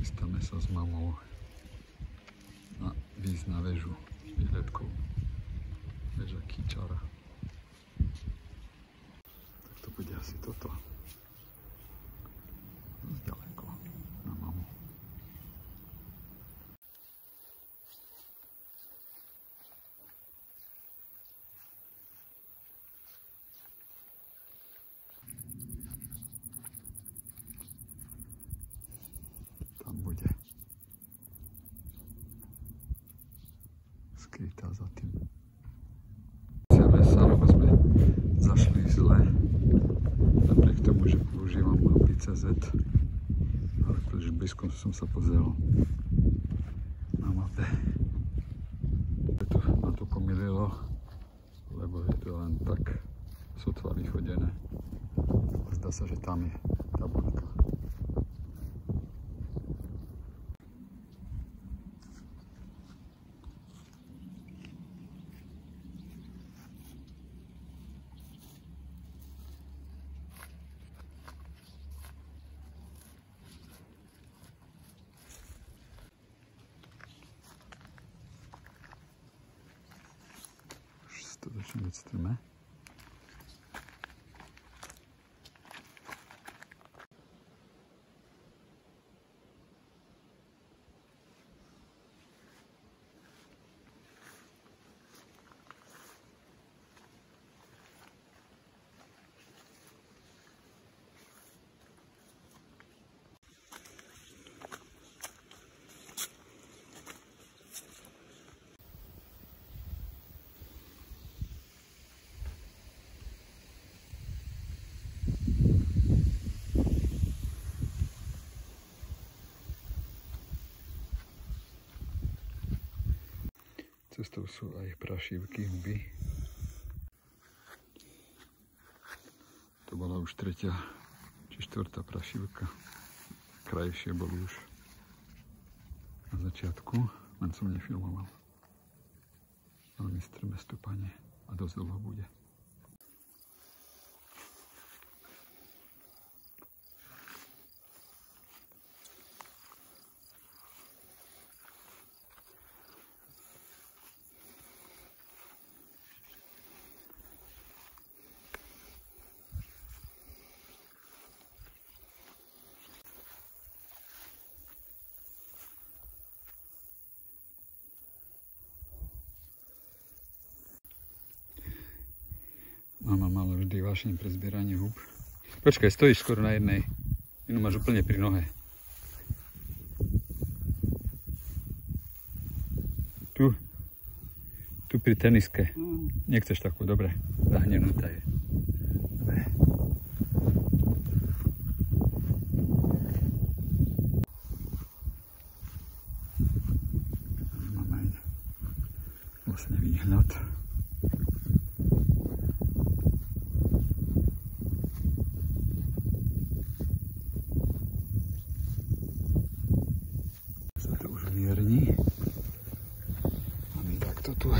Chystáme sa s mamou na výjsť na väžu výhľadkou. Väža Kyčara. Tak to bude asi toto. Dosť ďaleko na mamu. Tam bude skrytá za tým. Chceme sa, lebo sme zašli zle. Napriek tomu, že používam mapy CZ. Ale pretože blízko som sa pozrel na mape. Ma to pomýlilo, lebo je to len tak sotva vychodené. Zdá sa, že tam je tabuľka. Dostatočne odstrme. Cestou sú aj prašivky, huby. To bola už tretia či štvrtá prašivka. Krajšie boli už na začiatku, len som nefilmoval. Veľmi strmé stúpanie a dosť dlho bude. Mama mala vždy vášeň pre zbieranie húb. Počkaj, stojíš skoro na jednej. Inú máš úplne pri nohe. Tu pri teniske. Nechceš takú, dobre. Zahnenutá je. Dobre. Máme vlastne výhľad. Vierni. A my takto tu.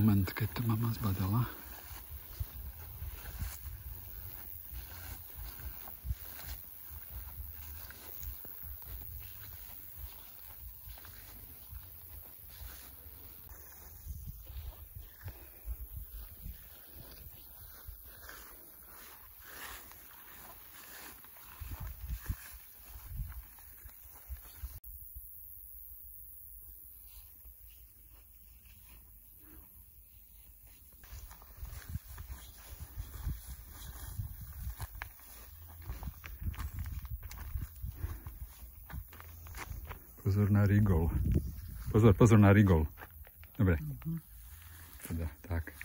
Moment, keď to mama zbadala. Pozor na rigol. Pozor na rigol. Dobre. Teda, tak.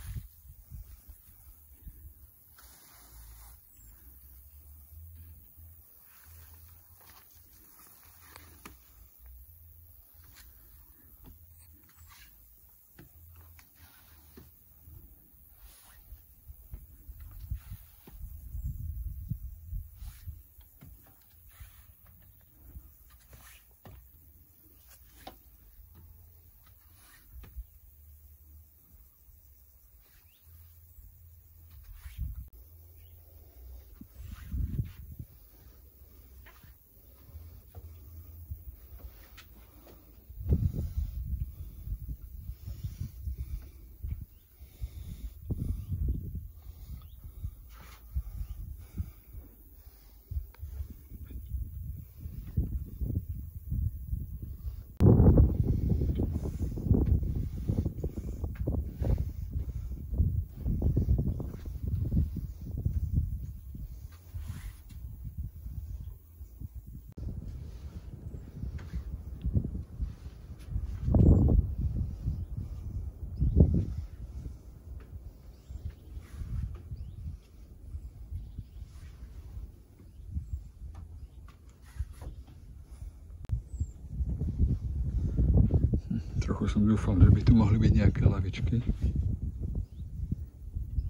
Trochu som dúfal, že by tu mohli byť nejaké lavičky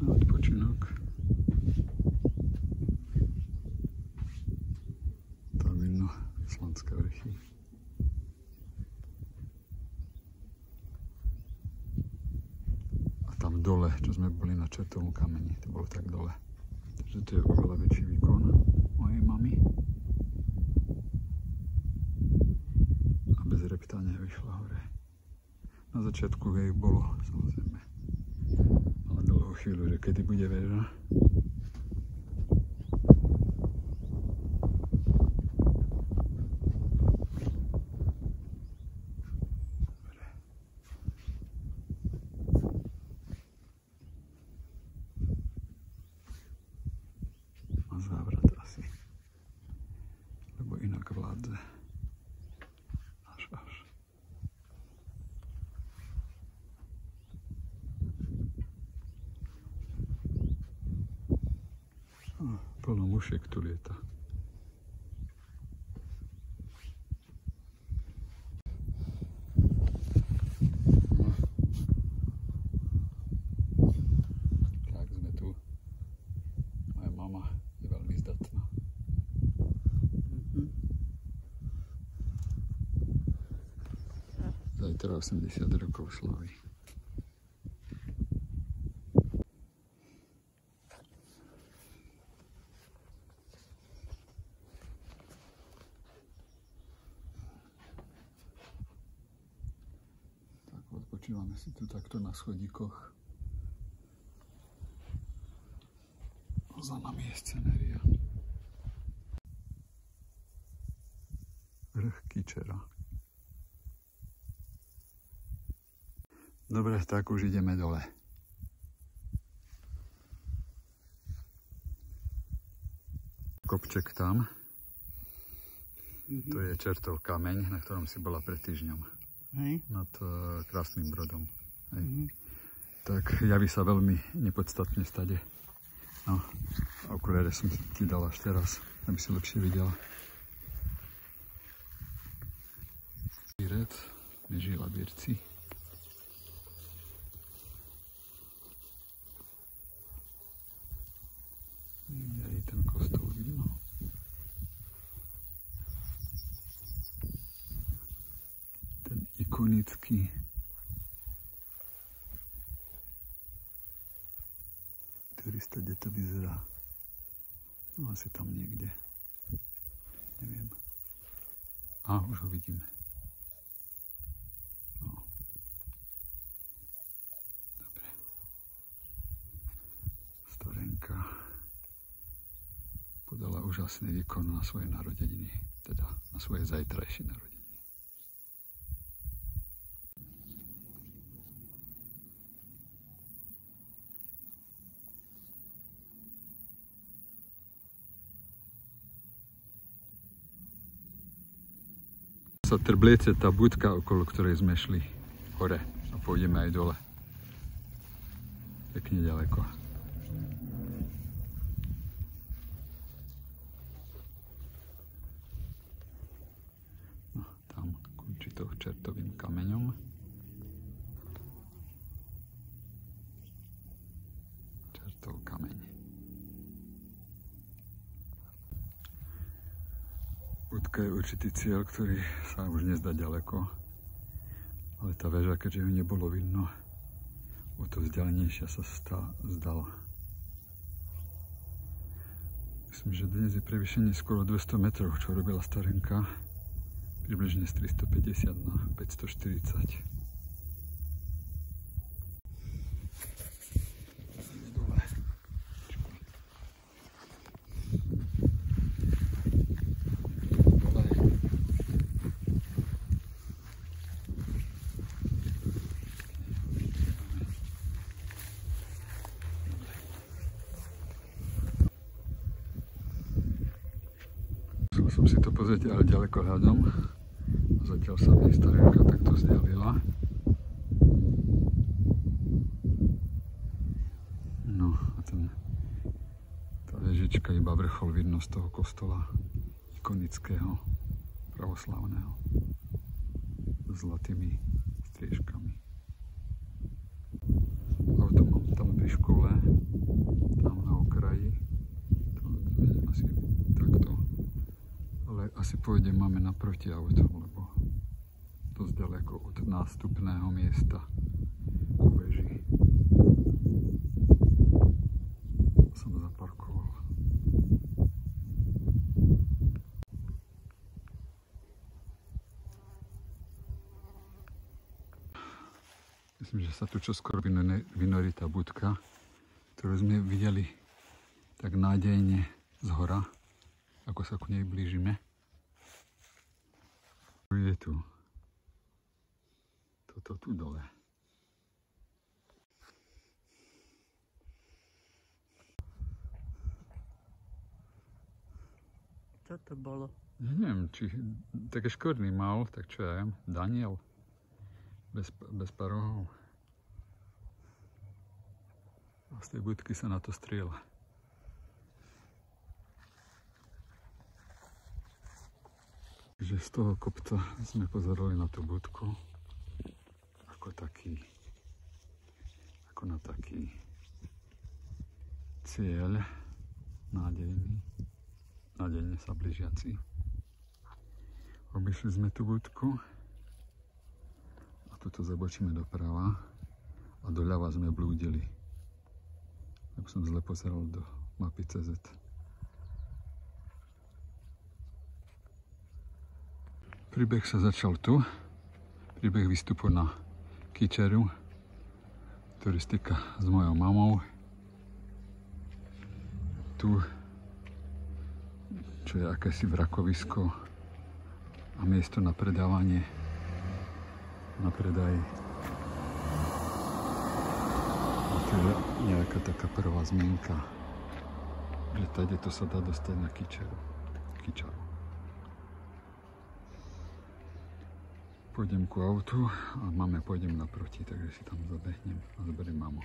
na odpočinok. Tam vidno Slánske vrchy. A tam dole, čo sme boli na Čertovom kameni, to bolo tak dole. Takže to je oveľa väčší výkon mojej mamy. A bez reptania vyšla hore. Na začiatku jej bolo, samozrejme. Ale dlhú chvíľu, že kedy bude väža. A závrat asi. Lebo inak vládze. Až. Plno mušiek tu lieta. Tak sme tu. Moja mama je veľmi zdatná. Zajtra 80 rokov slaví. Odpočívame si tu takto na schodíkoch. Za nami je scenéria. Vrch Kyčera. Dobre, tak už ideme dole. Kopček tam. To je Čertov kameň, na ktorom si bola pred týždňom. Nad Krásnym Brodom. Tak javí sa veľmi nepodstatne stade. No, okuliare som ti dal až teraz, aby si lepšie videla. Red, neží labírci. Aj ten kostol vidno. Ten ikonický. Ktorý stade to vyzerá. No asi tam niekde. Neviem. A, už ho vidíme. No. Dobre. Starenka podala úžasný výkon na svoje narodeniny. Teda na svoje zajtrajšie narodeniny. Sa trbliece tá budka, okolo ktorej sme šli hore a pôjdeme aj dole. Pekne ďaleko. No, tam končí to čertovým kameňom. Čertov kameň. Budka je určitý cieľ, ktorý sa už nezdá ďaleko, ale tá väža, keďže ju nebolo vidno, o to vzdialenejšia sa zdala. Myslím, že dnes je prevýšenie skoro 200 metrov, čo robila Starenka, približne z 350 na 540. Chcel som si to pozrieť ale ďaleko hľadom. Zatiaľ sa mi Starenka takto vzdialila. No a tá vežička, iba vrchol vidno z toho kostola ikonického, pravoslávneho, s zlatými striežkami. Auto mám tam pri škole, tam na okraji. To zmením asi takto. Ale asi máme naproti auto, lebo dosť ďaleko od nástupného miesta ku veži som zaparkoval. Myslím, že sa tu čoskoro vynorí tá budka, ktorú sme videli tak nádejne zhora, ako sa ku nej blížime. Je tu. Toto tu dole. Čo to bolo? Neviem, či také škorný mal, tak čo ja viem, Daniel. Bez parohov. A z tej budky sa na to strieľa. Takže z toho kopca sme pozerali na tú budku ako na taký cieľ nádejne sa blížiaci. Obišli sme tú budku a tuto zabočíme doprava a doľava sme blúdili. Ak som zle pozeral do mapy CZ. Príbeh sa začal tu. Príbeh výstupu na Kyčeru. Turistika s mojou mamou. Tu, čo je akési vrakovisko a miesto na predávanie, na predaj. A tu je nejaká taká prvá zmienka, že tady to sa dá dostať na Kyčeru. Pôjdem ku autu a mame pôjdem naproti, takže si tam zabehnem a zoberiem mamu.